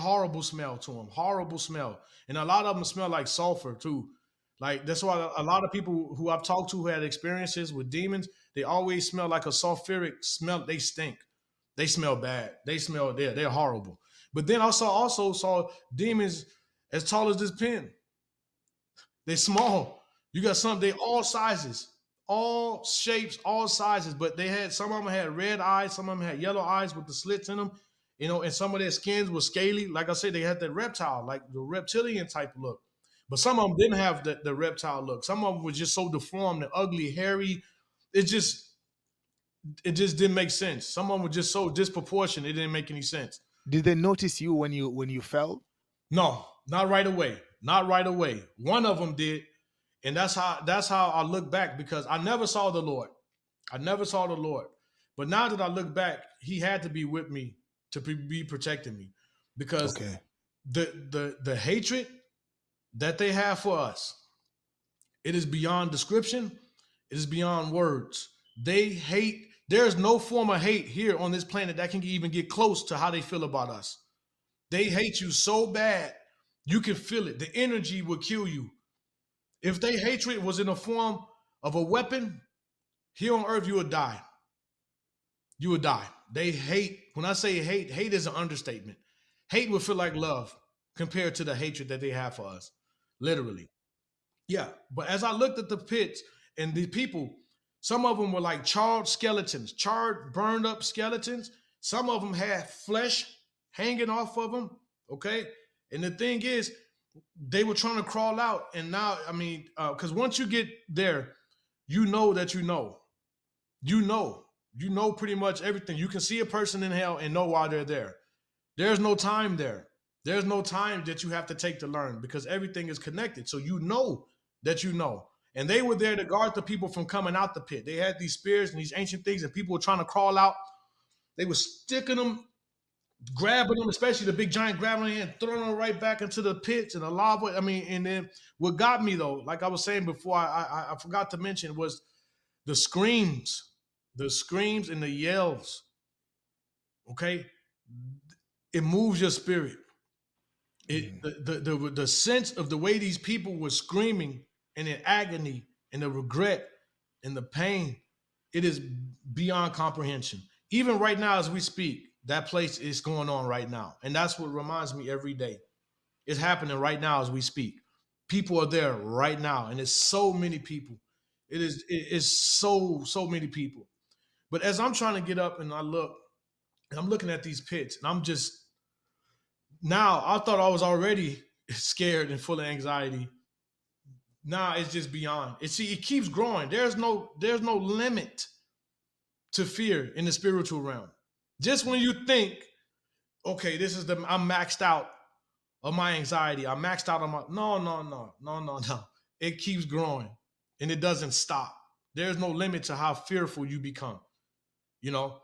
horrible smell to them, horrible smell, and a lot of them smell like sulfur too. Like that's why a lot of people who I've talked to who had experiences with demons, they always smell like a sulfuric smell. They stink. They smell bad. They smell they're horrible. But then I also saw demons as tall as this pin. They small. You got some. They all sizes, all shapes, all sizes. But they had some of them had red eyes. Some of them had yellow eyes with the slits in them. You know, and some of their skins were scaly. Like I said, they had that reptile, like the reptilian type look. But some of them didn't have the reptile look. Some of them were just so deformed and ugly, hairy. It just it just didn't make sense. Some of them were just so disproportionate. It didn't make any sense. Did they notice you when you fell? No, not right away. Not right away. One of them did, and that's how I look back because I never saw the Lord. I never saw the Lord. But now that I look back, He had to be with me to be protecting me because Okay. the hatred that they have for us, it is beyond description. It is beyond words. They hate. There's no form of hate here on this planet that can even get close to how they feel about us. They hate you so bad, you can feel it. The energy will kill you. If their hatred was in the form of a weapon, here on earth, you would die. You would die. They hate. When I say hate, hate is an understatement. Hate would feel like love compared to the hatred that they have for us. Literally. Yeah. But as I looked at the pits and the people, some of them were like charred skeletons, charred, burned up skeletons. Some of them had flesh hanging off of them. Okay. And the thing is, they were trying to crawl out. And now, I mean, because once you get there, you know that you know. You know pretty much everything. You can see a person in hell and know why they're there. There's no time there. There's no time that you have to take to learn because everything is connected. So you know that you know. And they were there to guard the people from coming out the pit. They had these spears and these ancient things, and people were trying to crawl out. They were sticking them, grabbing them, especially the big giant, grabbing them and throwing them right back into the pits and the lava. I mean, and then what got me though, like I was saying before, I forgot to mention was the screams and the yells. Okay, it moves your spirit. The sense of the way these people were screaming and in agony and the regret and the pain, it is beyond comprehension. Even right now, as we speak, that place is going on right now, and that's what reminds me every day. It's happening right now as we speak. People are there right now, and it's so many people. It is so many people. But as I'm trying to get up and I look, and I'm looking at these pits, and I'm just now I thought I was already scared and full of anxiety. Now it's just beyond. It keeps growing. There's no limit to fear in the spiritual realm. Just when you think, okay, I'm maxed out of my anxiety. I'm maxed out of my no. It keeps growing and it doesn't stop. There's no limit to how fearful you become. You know,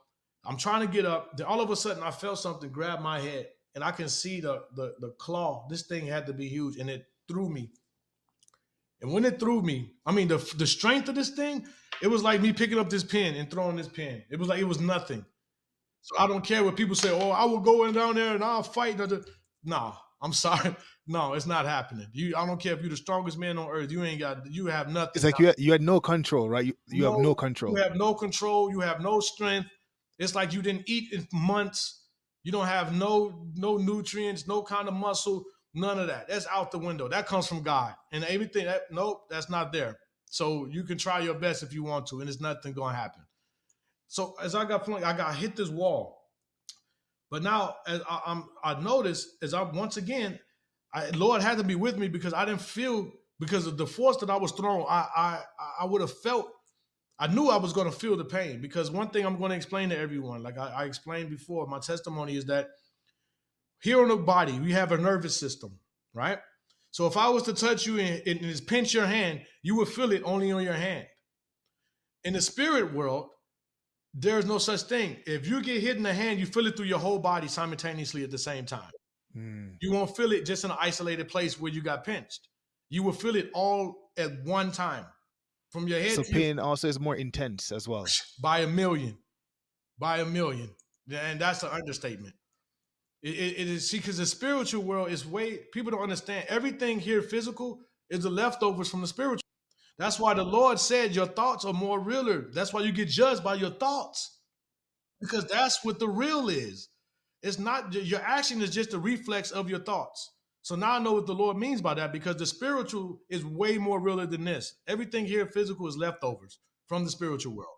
I'm trying to get up. Then all of a sudden, I felt something grab my head, and I can see the claw. This thing had to be huge, and it threw me. And when it threw me, I mean, the strength of this thing, it was like me picking up this pen and throwing this pen. It was like it was nothing. So I don't care what people say. Oh, I will go in down there and I'll fight. No, I'm sorry. No, it's not happening. I don't care if you're the strongest man on earth. You have nothing. It's like you had no control, right? You have no control. You have no control. You have no strength. It's like you didn't eat in months. You don't have no nutrients, no kind of muscle, none of that. That's out the window. That comes from God. And everything, nope, that's not there. So you can try your best if you want to, and there's nothing going to happen. So as I got hit this wall. But now as I noticed, Lord had to be with me because I didn't feel, because of the force that I was thrown, I would have felt, I knew I was going to feel the pain. Because one thing I'm going to explain to everyone, like I explained before, my testimony is that here on the body, we have a nervous system, right? So if I was to touch you and just pinch your hand, you would feel it only on your hand. In the spirit world, there's no such thing. If you get hit in the hand, you feel it through your whole body simultaneously at the same time. You won't feel it just in an isolated place where you got pinched. You will feel it all at one time from your head. So pain also is more intense as well. By a million. And that's an understatement. It is, see, because the spiritual world is way, people don't understand. Everything here physical is the leftovers from the spiritual. That's why the Lord said your thoughts are more realer. That's why you get judged by your thoughts, because that's what the real is. It's not, your action is just a reflex of your thoughts. So now I know what the Lord means by that, because the spiritual is way more realer than this. Everything here physical is leftovers from the spiritual world.